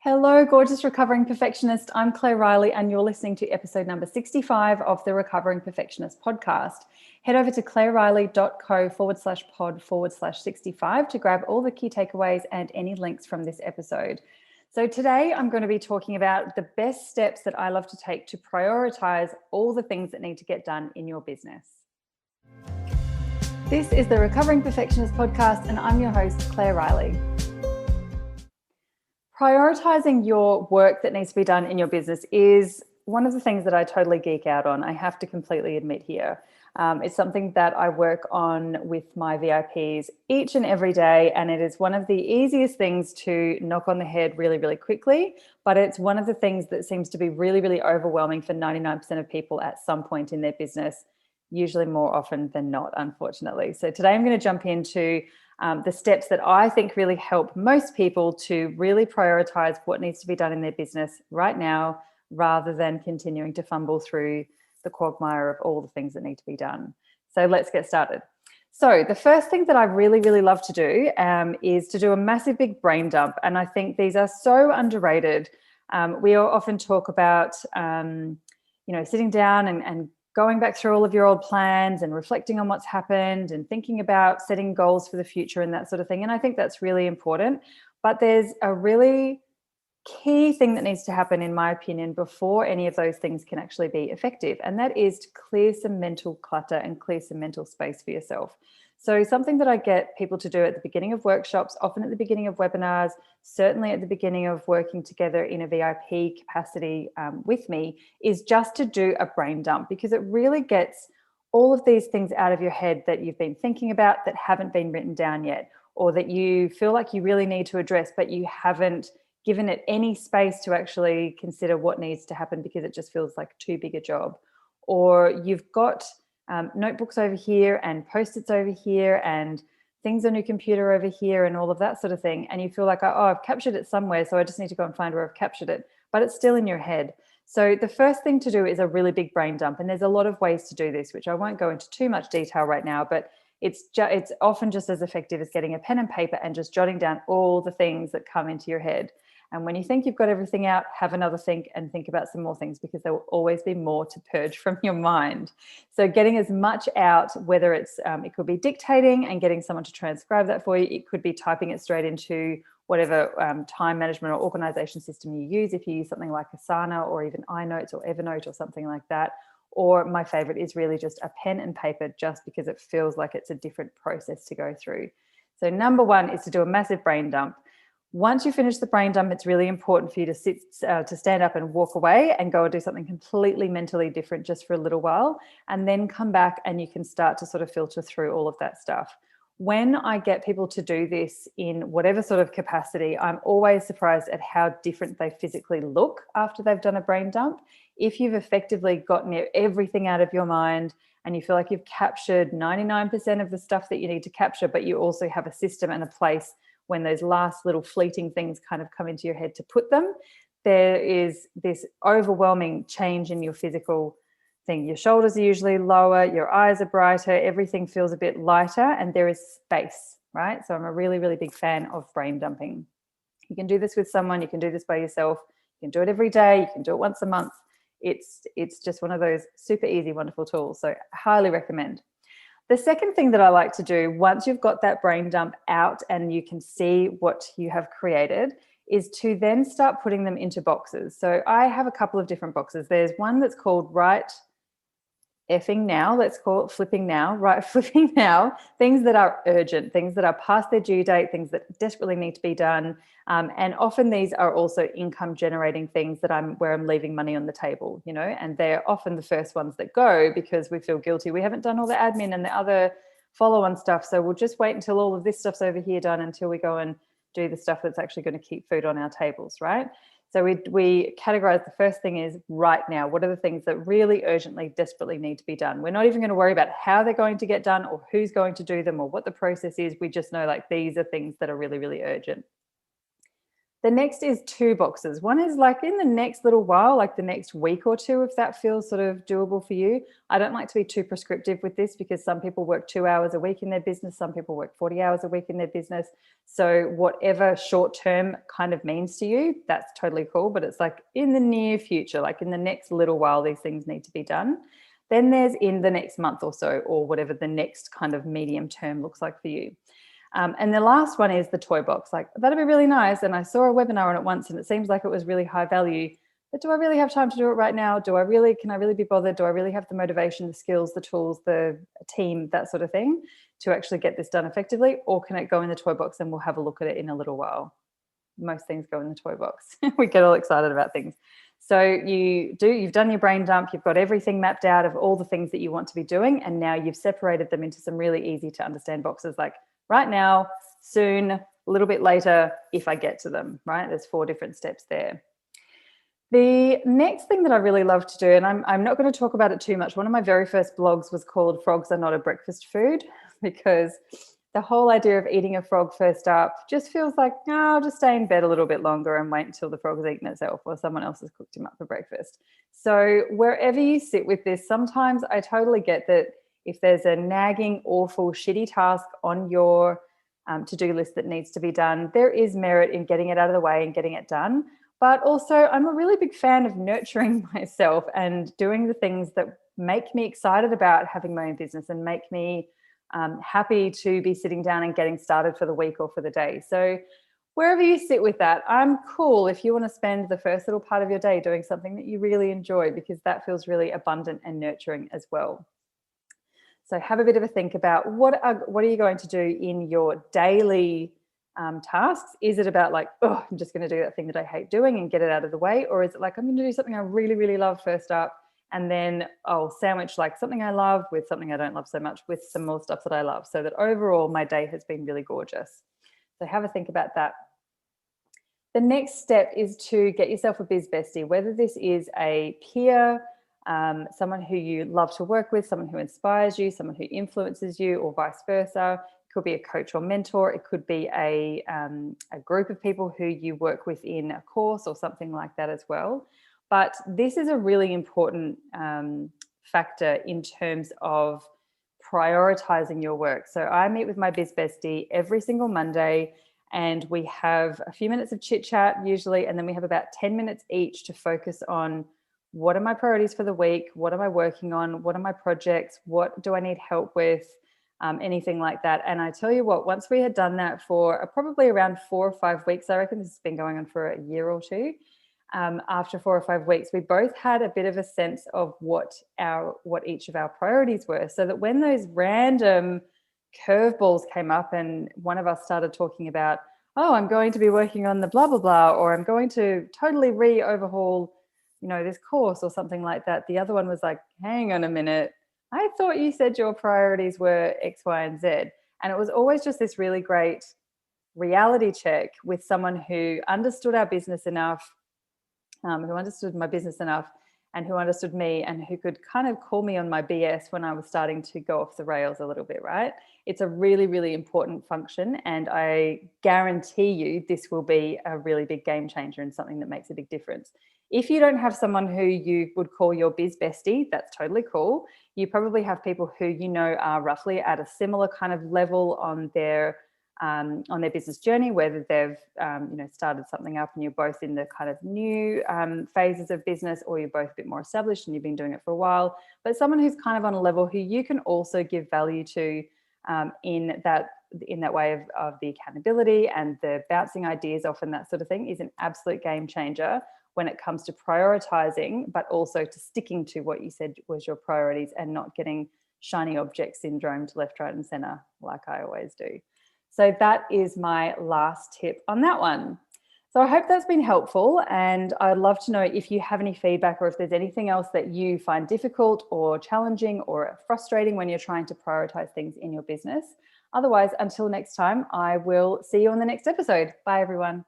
Hello, gorgeous recovering perfectionist. I'm Claire Riley, and you're listening to episode number 65 of the Recovering Perfectionist podcast. Head over to claireriley.co/pod/65 to grab all the key takeaways and any links from this episode. So today I'm going to be talking about the best steps that I love to take to prioritize all the things that need to get done in your business. This is the Recovering Perfectionist podcast, and I'm your host, Claire Riley. Prioritizing your work that needs to be done in your business is one of the things that I totally geek out on. I have to completely admit here. It's something that I work on with my VIPs each and every day, and it is one of the easiest things to knock on the head really, really quickly, but it's one of the things that seems to be really, really overwhelming for 99% of people at some point in their business, usually more often than not, unfortunately. So today I'm going to jump into the steps that I think really help most people to really prioritize what needs to be done in their business right now, rather than continuing to fumble through the quagmire of all the things that need to be done. So let's get started. So the first thing that I really, really love to do is to do a massive big brain dump. And I think these are so underrated. We often talk about, sitting down and going back through all of your old plans and reflecting on what's happened and thinking about setting goals for the future and that sort of thing. And I think that's really important. But there's a really key thing that needs to happen, in my opinion, before any of those things can actually be effective. And that is to clear some mental clutter and clear some mental space for yourself. So something that I get people to do at the beginning of workshops, often at the beginning of webinars, certainly at the beginning of working together in a VIP capacity with me, is just to do a brain dump, because it really gets all of these things out of your head that you've been thinking about that haven't been written down yet, or that you feel like you really need to address, but you haven't given it any space to actually consider what needs to happen because it just feels like too big a job. Or you've got notebooks over here and post-its over here and things on your computer over here and all of that sort of thing. And you feel like, oh, I've captured it somewhere, so I just need to go and find where I've captured it, but it's still in your head. So the first thing to do is a really big brain dump. And there's a lot of ways to do this, which I won't go into too much detail right now, but it's often just as effective as getting a pen and paper and just jotting down all the things that come into your head. And when you think you've got everything out, have another think and think about some more things, because there will always be more to purge from your mind. So getting as much out, whether it's, it could be dictating and getting someone to transcribe that for you. It could be typing it straight into whatever time management or organization system you use. If you use something like Asana or even iNotes or Evernote or something like that. Or my favorite is really just a pen and paper, just because it feels like it's a different process to go through. So number one is to do a massive brain dump. Once you finish the brain dump, it's really important for you to stand up and walk away and go and do something completely mentally different just for a little while, and then come back and you can start to sort of filter through all of that stuff. When I get people to do this in whatever sort of capacity, I'm always surprised at how different they physically look after they've done a brain dump. If you've effectively gotten everything out of your mind and you feel like you've captured 99% of the stuff that you need to capture, but you also have a system and a place when those last little fleeting things kind of come into your head to put them, there is this overwhelming change in your physical thing. Your shoulders are usually lower, your eyes are brighter, everything feels a bit lighter, and there is space, right? So I'm a really, really big fan of brain dumping. You can do this with someone, you can do this by yourself, you can do it every day, you can do it once a month. It's just one of those super easy, wonderful tools. So I highly recommend. The second thing that I like to do, once you've got that brain dump out and you can see what you have created, is to then start putting them into boxes. So I have a couple of different boxes. There's one that's called Right Effing Now, let's call it Flipping Now, Right Flipping Now, things that are urgent, things that are past their due date, things that desperately need to be done. And often these are also income generating things that where I'm leaving money on the table, and they're often the first ones that go because we feel guilty. We haven't done all the admin and the other follow-on stuff. So we'll just wait until all of this stuff's over here done until we go and do the stuff that's actually going to keep food on our tables, right? So we categorize the first thing is right now. What are the things that really urgently, desperately need to be done? We're not even going to worry about how they're going to get done or who's going to do them or what the process is. We just know like these are things that are really, really urgent. The next is 2 boxes. One is like in the next little while, like the next week or two, if that feels sort of doable for you. I don't like to be too prescriptive with this because some people work 2 hours a week in their business, some people work 40 hours a week in their business. So whatever short term kind of means to you, that's totally cool. But it's like in the near future, like in the next little while, these things need to be done. Then there's in the next month or so, or whatever the next kind of medium term looks like for you. And the last one is the toy box. Like, that'd be really nice. And I saw a webinar on it once and it seems like it was really high value. But do I really have time to do it right now? Can I really be bothered? Do I really have the motivation, the skills, the tools, the team, that sort of thing to actually get this done effectively? Or can it go in the toy box and we'll have a look at it in a little while? Most things go in the toy box. We get all excited about things. So you've done your brain dump, you've got everything mapped out of all the things that you want to be doing. And now you've separated them into some really easy to understand boxes like right now, soon, a little bit later, if I get to them, right? There's 4 different steps there. The next thing that I really love to do, and I'm not going to talk about it too much. One of my very first blogs was called Frogs Are Not a Breakfast Food, because the whole idea of eating a frog first up just feels like, no, I'll just stay in bed a little bit longer and wait until the frog's eaten itself or someone else has cooked him up for breakfast. So wherever you sit with this, sometimes I totally get that if there's a nagging, awful, shitty task on your to-do list that needs to be done, there is merit in getting it out of the way and getting it done. But also, I'm a really big fan of nurturing myself and doing the things that make me excited about having my own business and make me happy to be sitting down and getting started for the week or for the day. So wherever you sit with that, I'm cool if you want to spend the first little part of your day doing something that you really enjoy, because that feels really abundant and nurturing as well. So have a bit of a think about what are you going to do in your daily tasks? Is it about like, oh, I'm just going to do that thing that I hate doing and get it out of the way? Or is it like, I'm going to do something I really, really love first up, and then I'll sandwich like something I love with something I don't love so much with some more stuff that I love, so that overall my day has been really gorgeous. So have a think about that. The next step is to get yourself a biz bestie, whether this is a peer, someone who you love to work with, someone who inspires you, someone who influences you, or vice versa. It could be a coach or mentor. It could be a group of people who you work with in a course or something like that as well. But this is a really important factor in terms of prioritizing your work. So I meet with my biz bestie every single Monday, and we have a few minutes of chit chat usually, and then we have about 10 minutes each to focus on what are my priorities for the week, what am I working on, what are my projects, what do I need help with, anything like that. And I tell you what, once we had done that for probably around 4 or 5 weeks, I reckon this has been going on for a year or two, after 4 or 5 weeks, we both had a bit of a sense of what each of our priorities were, so that when those random curveballs came up and one of us started talking about, oh, I'm going to be working on the blah, blah, blah, or I'm going to totally overhaul, this course or something like that, the other one was like, hang on a minute, I thought you said your priorities were X, Y, and Z. And it was always just this really great reality check with someone who understood our business enough, who understood my business enough, and who understood me, and who could kind of call me on my BS when I was starting to go off the rails a little bit, right? It's a really, really important function, and I guarantee you this will be a really big game changer and something that makes a big difference. If you don't have someone who you would call your biz bestie, that's totally cool. You probably have people who are roughly at a similar kind of level on their business journey, whether they've started something up and you're both in the kind of new phases of business, or you're both a bit more established and you've been doing it for a while. But someone who's kind of on a level who you can also give value to in that way of the accountability and the bouncing ideas off and that sort of thing is an absolute game changer when it comes to prioritizing, but also to sticking to what you said was your priorities and not getting shiny object syndrome to left, right, and center like I always do. So that is my last tip on that one. So I hope that's been helpful, and I'd love to know if you have any feedback or if there's anything else that you find difficult or challenging or frustrating when you're trying to prioritize things in your business. Otherwise, until next time, I will see you on the next episode. Bye, everyone.